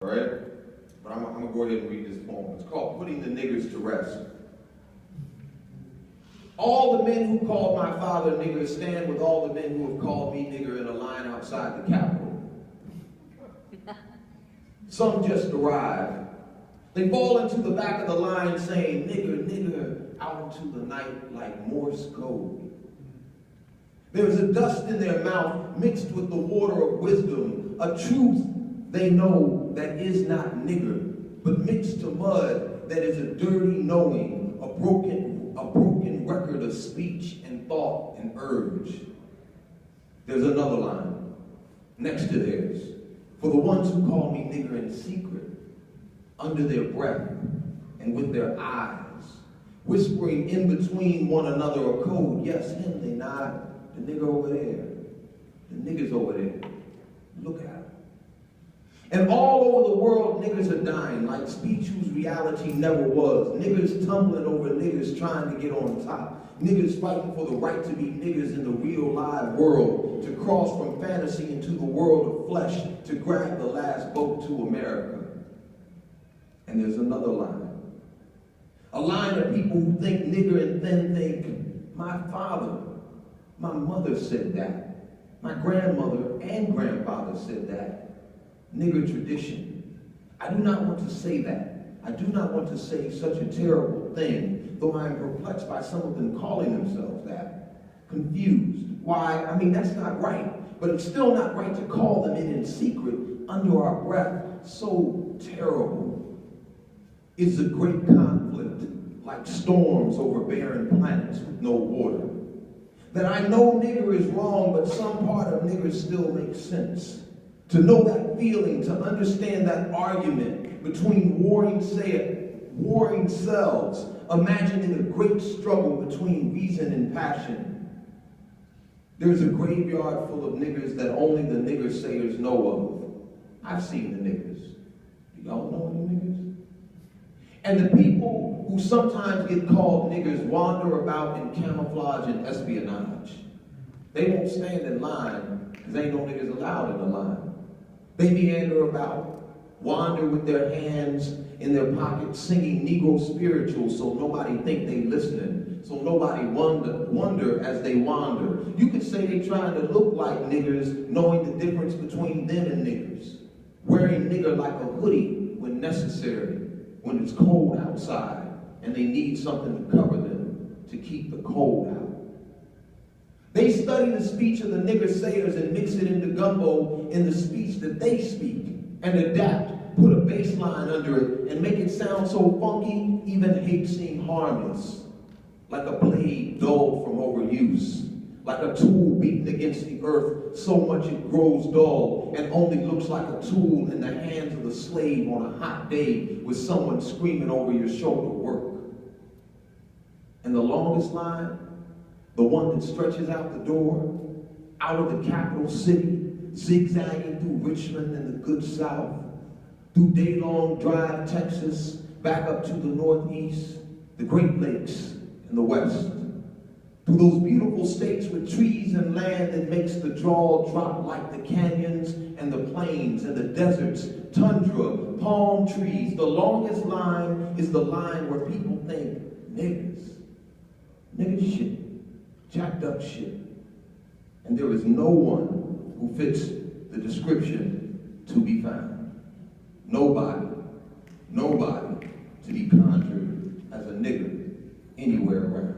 All right? But I'm going to go ahead and read this poem. It's called Putting the Niggers to Rest. All the men who called my father nigger stand with all the men who have called me nigger in a line outside the Capitol. Some just arrived. They fall into the back of the line saying, nigger, nigger, out into the night like Morse code. There is a dust in their mouth mixed with the water of wisdom, a truth they know that is not nigger, but mixed to mud that is a dirty knowing, a broken record of speech and thought and urge. There's another line next to theirs. For the ones who call me nigger in secret, under their breath and with their eyes, whispering in between one another a code. Yes, him, they nod. The nigger over there. The nigger's over there. Look at him. And all over the world, niggas are dying like speech whose reality never was. Niggas tumbling over niggas trying to get on top. Niggas fighting for the right to be niggas in the real live world, to cross from fantasy into the world of flesh, to grab the last boat to America. And there's another line. A line of people who think nigger and then think, my father, my mother said that. My grandmother and grandfather said that. Nigger tradition. I do not want to say that. I do not want to say such a terrible thing, though I am perplexed by some of them calling themselves that. Confused. Why? I mean, that's not right. But it's still not right to call them in secret, under our breath. So terrible. It's a great conflict, like storms over barren planets with no water. That I know nigger is wrong, but some part of nigger still makes sense. To know that feeling, to understand that argument between warring selves, imagining a great struggle between reason and passion. There's a graveyard full of niggers that only the nigger sayers know of. I've seen the niggers. Do y'all know any niggers? And the people who sometimes get called niggers wander about in camouflage and espionage. They won't stand in line because ain't no niggas allowed in the line. They meander about, wander with their hands in their pockets, singing Negro spirituals so nobody think they listening, so nobody wonder as they wander. You could say they trying to look like niggers, knowing the difference between them and niggers. Wearing nigger like a hoodie when necessary, when it's cold outside and they need something to cover them to keep the cold out. They study the speech of the nigger sayers and mix it into gumbo in the speech that they speak and adapt, put a bass line under it and make it sound so funky, even hate seem harmless. Like a blade dulled from overuse, like a tool beaten against the earth so much it grows dull and only looks like a tool in the hands of the slave on a hot day with someone screaming over your shoulder work. And the longest line, the one that stretches out the door, out of the capital city, zigzagging through Richmond and the good South, through day-long drive Texas, back up to the Northeast, the Great Lakes, and the West. Through those beautiful states with trees and land that makes the draw drop like the canyons and the plains and the deserts, tundra, palm trees. The longest line is the line where people think, niggas, nigga shit. Jacked up shit. And there is no one who fits the description to be found. Nobody to be conjured as a nigger anywhere around.